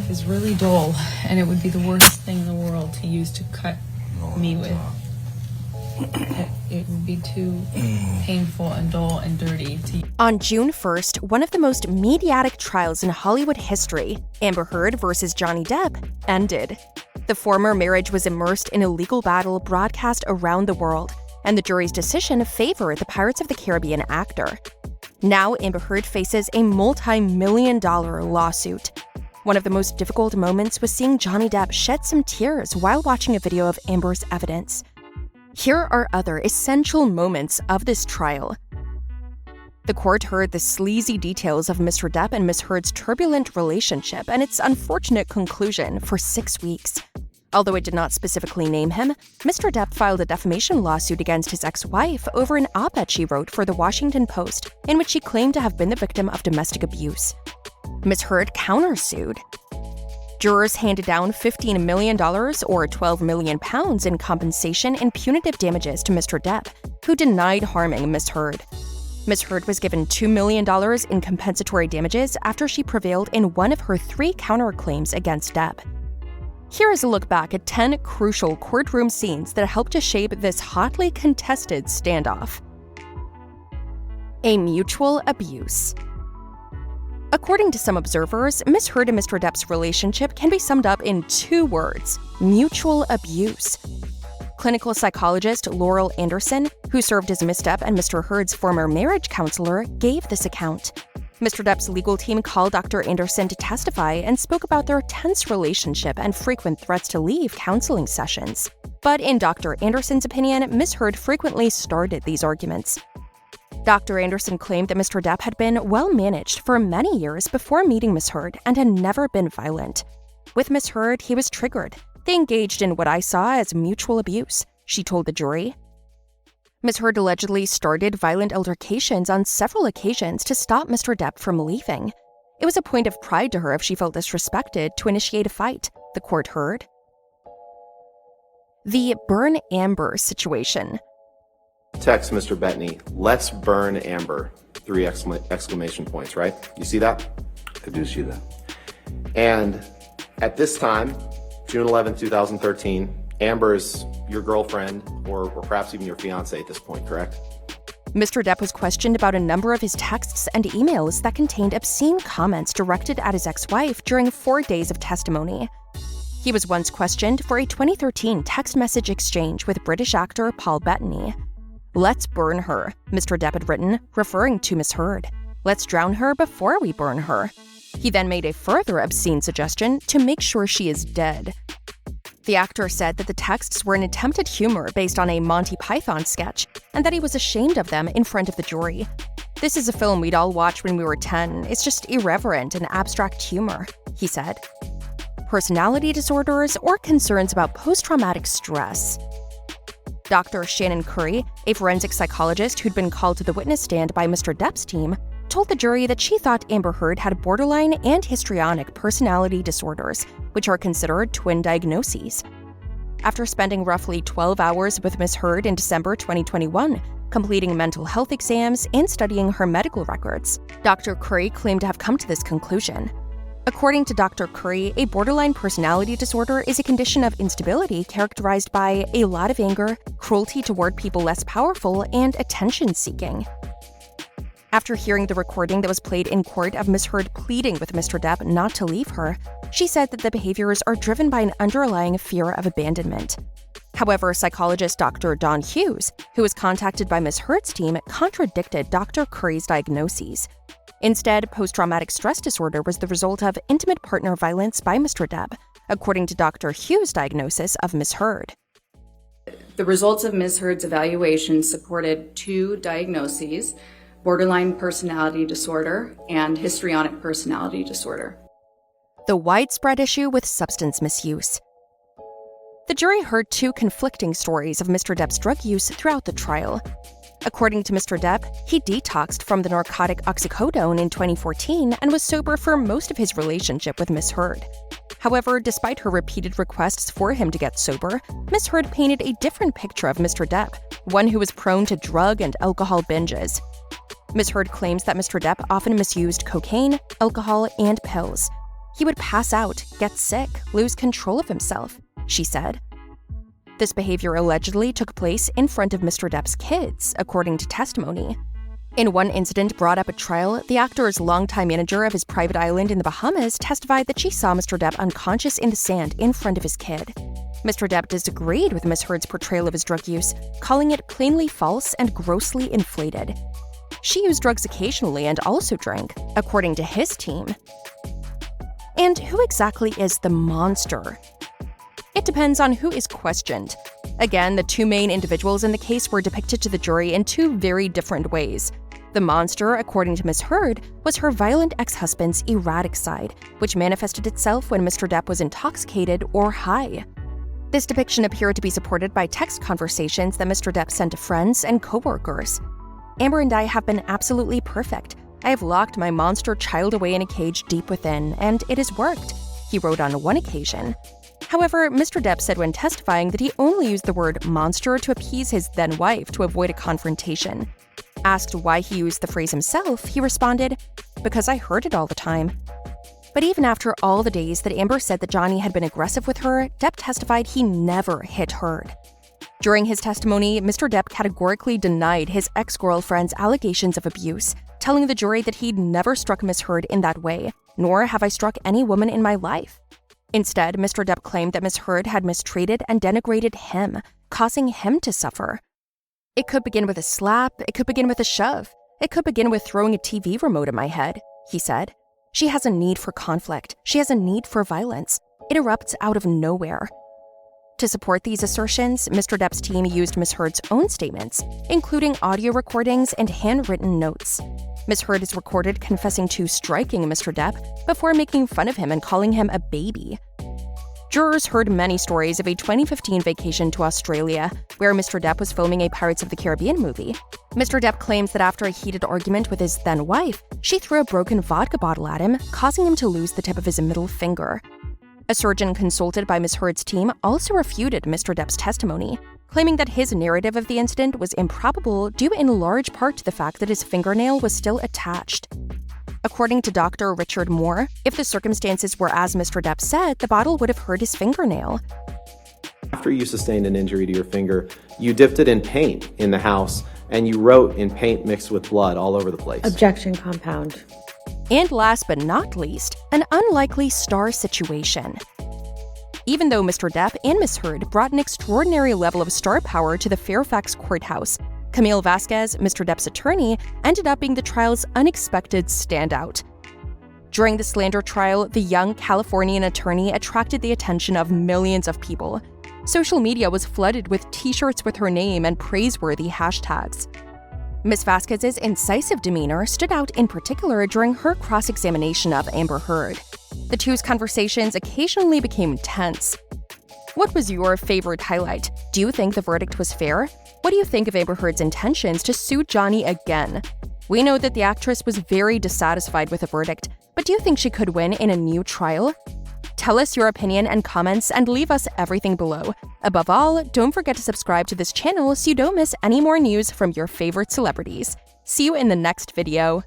knife is really dull, and it would be the worst thing in the world to use to cut me with. It would be too painful and dull and dirty to. On June 1st, one of the most mediatic trials in Hollywood history, Amber Heard versus Johnny Depp, ended. The former marriage was immersed in a legal battle broadcast around the world, and the jury's decision favored the Pirates of the Caribbean actor. Now Amber Heard faces a multi-million-dollar lawsuit. One of the most difficult moments was seeing Johnny Depp shed some tears while watching a video of Amber's evidence. Here are other essential moments of this trial. The court heard the sleazy details of Mr. Depp and Miss Heard's turbulent relationship and its unfortunate conclusion for 6 weeks. Although it did not specifically name him, Mr. Depp filed a defamation lawsuit against his ex-wife over an op-ed she wrote for The Washington Post in which she claimed to have been the victim of domestic abuse. Miss Heard countersued. Jurors handed down $15 million or 12 million pounds in compensation and punitive damages to Mr. Depp, who denied harming Miss Heard. Miss Heard was given $2 million in compensatory damages after she prevailed in one of her 3 counterclaims against Depp. Here is a look back at 10 crucial courtroom scenes that helped to shape this hotly contested standoff. A mutual abuse. According to some observers, Miss Heard and Mr. Depp's relationship can be summed up in 2 words: mutual abuse. Clinical psychologist Laurel Anderson, who served as Miss Depp and Mr. Heard's former marriage counselor, gave this account. Mr. Depp's legal team called Dr. Anderson to testify and spoke about their tense relationship and frequent threats to leave counseling sessions. But in Dr. Anderson's opinion, Miss Heard frequently started these arguments. Dr. Anderson claimed that Mr. Depp had been well-managed for many years before meeting Miss Heard and had never been violent. With Miss Heard, he was triggered. They engaged in what I saw as mutual abuse, she told the jury. Miss Heard allegedly started violent altercations on several occasions to stop Mr. Depp from leaving. It was a point of pride to her if she felt disrespected to initiate a fight, the court heard. The burn Amber situation. Text Mr. Bettany, let's burn Amber. 3 exclamation points, right? You see that? I do see that. And at this time, June 11, 2013, Amber is your girlfriend or perhaps even your fiance at this point, correct? Mr. Depp was questioned about a number of his texts and emails that contained obscene comments directed at his ex-wife during 4 days of testimony. He was once questioned for a 2013 text message exchange with British actor Paul Bettany. "Let's burn her," Mr. Depp had written, referring to Miss Heard. "Let's drown her before we burn her." He then made a further obscene suggestion to make sure she is dead. The actor said that the texts were an attempt at humor based on a Monty Python sketch, and that he was ashamed of them in front of the jury. "This is a film we'd all watch when we were 10. It's just irreverent and abstract humor," he said. Personality disorders or concerns about post-traumatic stress. Dr. Shannon Curry, a forensic psychologist who'd been called to the witness stand by Mr. Depp's team, told the jury that she thought Amber Heard had borderline and histrionic personality disorders, which are considered twin diagnoses. After spending roughly 12 hours with Miss Heard in December 2021, completing mental health exams and studying her medical records, Dr. Curry claimed to have come to this conclusion. According to Dr. Curry, a borderline personality disorder is a condition of instability characterized by a lot of anger, cruelty toward people less powerful, and attention-seeking. After hearing the recording that was played in court of Miss Heard pleading with Mr. Depp not to leave her, she said that the behaviors are driven by an underlying fear of abandonment. However, psychologist Dr. Don Hughes, who was contacted by Miss Heard's team, contradicted Dr. Curry's diagnoses. Instead, post-traumatic stress disorder was the result of intimate partner violence by Mr. Depp, according to Dr. Hughes' diagnosis of Miss Heard. The results of Miss Heard's evaluation supported 2 diagnoses: borderline personality disorder and histrionic personality disorder. The widespread issue with substance misuse. The jury heard 2 conflicting stories of Mr. Depp's drug use throughout the trial. According to Mr. Depp, he detoxed from the narcotic oxycodone in 2014 and was sober for most of his relationship with Miss Heard. However, despite her repeated requests for him to get sober, Miss Heard painted a different picture of Mr. Depp, one who was prone to drug and alcohol binges. Miss Heard claims that Mr. Depp often misused cocaine, alcohol, and pills. He would pass out, get sick, lose control of himself, she said. This behavior allegedly took place in front of Mr. Depp's kids, according to testimony. In one incident brought up at trial, the actor's longtime manager of his private island in the Bahamas testified that she saw Mr. Depp unconscious in the sand in front of his kid. Mr. Depp disagreed with Miss Heard's portrayal of his drug use, calling it plainly false and grossly inflated. She used drugs occasionally and also drank, according to his team. And who exactly is the monster? It depends on who is questioned. Again, the two main individuals in the case were depicted to the jury in two very different ways. The monster, according to Miss Heard, was her violent ex-husband's erratic side, which manifested itself when Mr. Depp was intoxicated or high. This depiction appeared to be supported by text conversations that Mr. Depp sent to friends and co-workers. Amber and I have been absolutely perfect. I have locked my monster child away in a cage deep within, and it has worked, he wrote on one occasion. However, Mr. Depp said when testifying that he only used the word monster to appease his then-wife to avoid a confrontation. Asked why he used the phrase himself, he responded, "Because I heard it all the time." But even after all the days that Amber said that Johnny had been aggressive with her, Depp testified he never hit Heard. During his testimony, Mr. Depp categorically denied his ex-girlfriend's allegations of abuse, telling the jury that he'd never struck Miss Heard in that way, nor have I struck any woman in my life. Instead, Mr. Depp claimed that Miss Heard had mistreated and denigrated him, causing him to suffer. It could begin with a slap, it could begin with a shove, it could begin with throwing a TV remote at my head, he said. She has a need for conflict, she has a need for violence. It erupts out of nowhere. To support these assertions, Mr. Depp's team used Miss Heard's own statements, including audio recordings and handwritten notes. Miss Heard is recorded confessing to striking Mr. Depp before making fun of him and calling him a baby. Jurors heard many stories of a 2015 vacation to Australia, where Mr. Depp was filming a Pirates of the Caribbean movie. Mr. Depp claims that after a heated argument with his then-wife, she threw a broken vodka bottle at him, causing him to lose the tip of his middle finger. A surgeon consulted by Miss Heard's team also refuted Mr. Depp's testimony, claiming that his narrative of the incident was improbable due in large part to the fact that his fingernail was still attached. According to Dr. Richard Moore, if the circumstances were as Mr. Depp said, the bottle would have hurt his fingernail. After you sustained an injury to your finger, you dipped it in paint in the house, and you wrote in paint mixed with blood all over the place. Objection, compound. And last but not least, an unlikely star situation. Even though Mr. Depp and Miss Heard brought an extraordinary level of star power to the Fairfax courthouse, Camille Vasquez, Mr. Depp's attorney, ended up being the trial's unexpected standout. During the slander trial, the young Californian attorney attracted the attention of millions of people. Social media was flooded with t-shirts with her name and praiseworthy hashtags. Ms. Vasquez's incisive demeanor stood out in particular during her cross-examination of Amber Heard. The two's conversations occasionally became tense. What was your favorite highlight? Do you think the verdict was fair? What do you think of Amber Heard's intentions to sue Johnny again? We know that the actress was very dissatisfied with the verdict, but do you think she could win in a new trial? Tell us your opinion and comments and leave us everything below. Above all, don't forget to subscribe to this channel so you don't miss any more news from your favorite celebrities. See you in the next video.